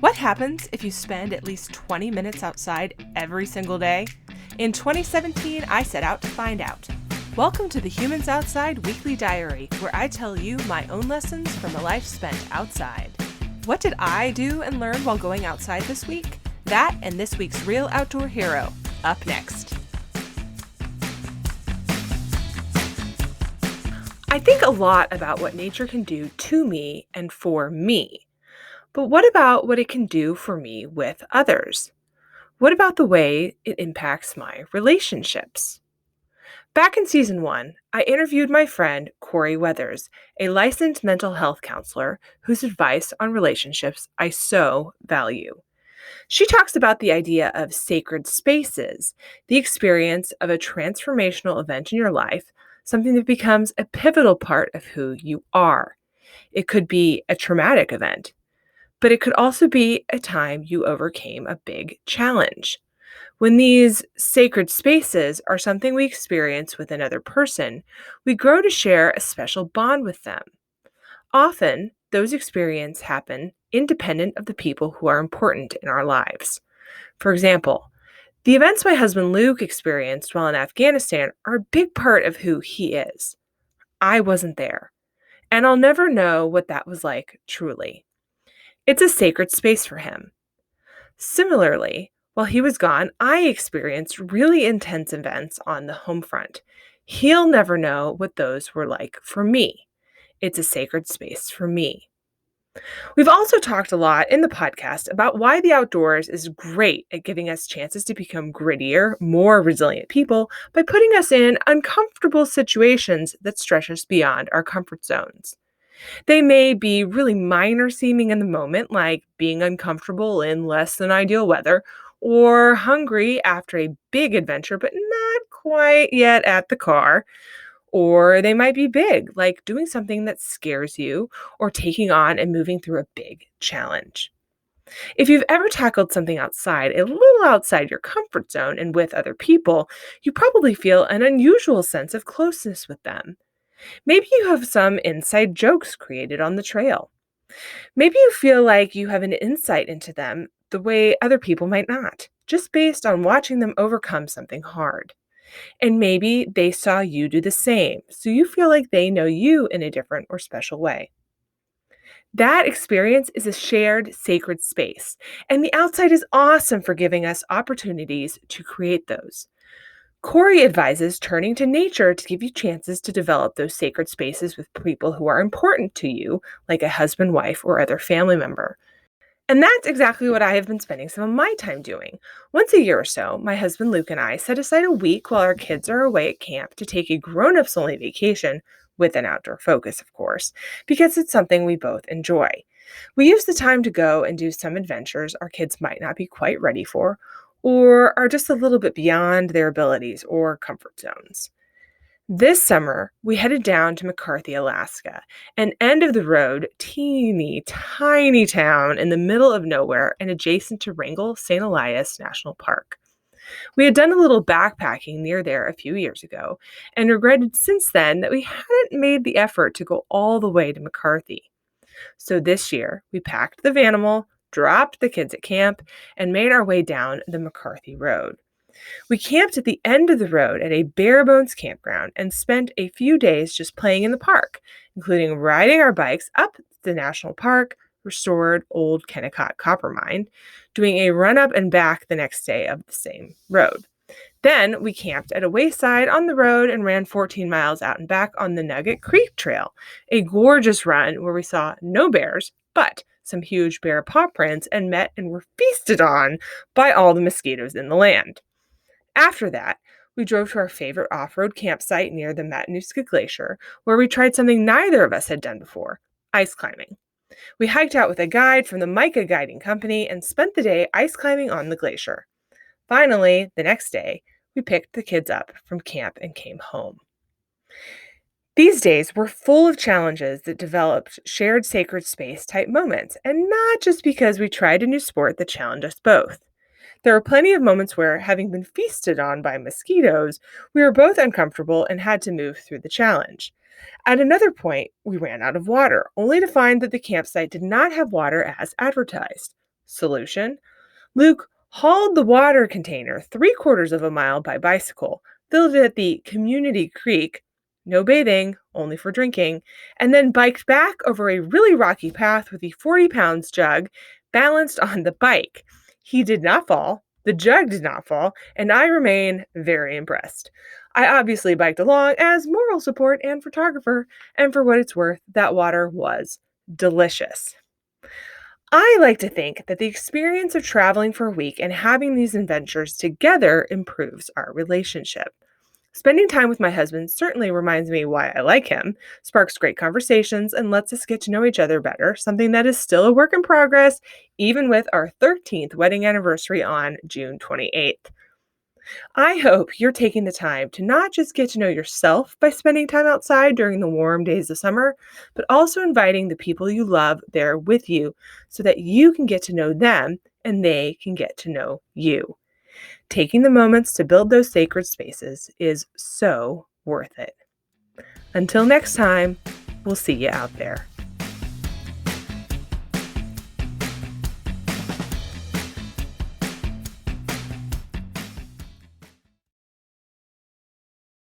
What happens if you spend at least 20 minutes outside every single day? In 2017, I set out to find out. Welcome to the Humans Outside Weekly Diary, where I tell you my own lessons from a life spent outside. What did I do and learn while going outside this week? That and this week's Real Outdoor Hero, up next. I think a lot about what nature can do to me and for me. But what about what it can do for me with others? What about the way it impacts my relationships? Back in season 1, I interviewed my friend Corey Weathers, a licensed mental health counselor whose advice on relationships I so value. She talks about the idea of sacred spaces, the experience of a transformational event in your life, something that becomes a pivotal part of who you are. It could be a traumatic event, but it could also be a time you overcame a big challenge. When these sacred spaces are something we experience with another person, we grow to share a special bond with them. Often, those experiences happen independent of the people who are important in our lives. For example, the events my husband Luke experienced while in Afghanistan are a big part of who he is. I wasn't there, and I'll never know what that was like truly. It's a sacred space for him. Similarly, while he was gone, I experienced really intense events on the home front. He'll never know what those were like for me. It's a sacred space for me. We've also talked a lot in the podcast about why the outdoors is great at giving us chances to become grittier, more resilient people by putting us in uncomfortable situations that stretch us beyond our comfort zones. They may be really minor seeming in the moment, like being uncomfortable in less than ideal weather, or hungry after a big adventure, but not quite yet at the car. Or they might be big, like doing something that scares you, or taking on and moving through a big challenge. If you've ever tackled something outside, a little outside your comfort zone and with other people, you probably feel an unusual sense of closeness with them. Maybe you have some inside jokes created on the trail. Maybe you feel like you have an insight into them the way other people might not, just based on watching them overcome something hard. And maybe they saw you do the same, so you feel like they know you in a different or special way. That experience is a shared sacred space, and the outside is awesome for giving us opportunities to create those. Corey advises turning to nature to give you chances to develop those sacred spaces with people who are important to you, like a husband, wife, or other family member. And that's exactly what I have been spending some of my time doing. Once a year or so, my husband Luke and I set aside a week while our kids are away at camp to take a grown-ups only vacation, with an outdoor focus, of course, because it's something we both enjoy. We use the time to go and do some adventures our kids might not be quite ready for, or are just a little bit beyond their abilities or comfort zones. This summer, we headed down to McCarthy, Alaska, an end of the road, teeny tiny town in the middle of nowhere and adjacent to Wrangell St. Elias National Park. We had done a little backpacking near there a few years ago and regretted since then that we hadn't made the effort to go all the way to McCarthy. So this year, we packed the Vanimal, dropped the kids at camp, and made our way down the McCarthy Road. We camped at the end of the road at a bare bones campground and spent a few days just playing in the park, including riding our bikes up the national park, restored old Kennecott copper mine, doing a run up and back the next day of the same road. Then we camped at a wayside on the road and ran 14 miles out and back on the Nugget Creek Trail, a gorgeous run where we saw no bears, but some huge bear paw prints and met and were feasted on by all the mosquitoes in the land. After that, we drove to our favorite off-road campsite near the Matanuska Glacier, where we tried something neither of us had done before: ice climbing. We hiked out with a guide from the Mica Guiding Company and spent the day ice climbing on the glacier. Finally, the next day, we picked the kids up from camp and came home. These days were full of challenges that developed shared sacred space type moments, and not just because we tried a new sport that challenged us both. There were plenty of moments where, having been feasted on by mosquitoes, we were both uncomfortable and had to move through the challenge. At another point, we ran out of water, only to find that the campsite did not have water as advertised. Solution: Luke hauled the water container 3/4 of a mile by bicycle, filled it at the community creek, no bathing, only for drinking, and then biked back over a really rocky path with the 40 pounds jug balanced on the bike. He did not fall, the jug did not fall, and I remain very impressed. I obviously biked along as moral support and photographer, and for what it's worth, that water was delicious. I like to think that the experience of traveling for a week and having these adventures together improves our relationship. Spending time with my husband certainly reminds me why I like him, sparks great conversations, and lets us get to know each other better, something that is still a work in progress, even with our 13th wedding anniversary on June 28th. I hope you're taking the time to not just get to know yourself by spending time outside during the warm days of summer, but also inviting the people you love there with you so that you can get to know them and they can get to know you. Taking the moments to build those sacred spaces is so worth it. Until next time, we'll see you out there.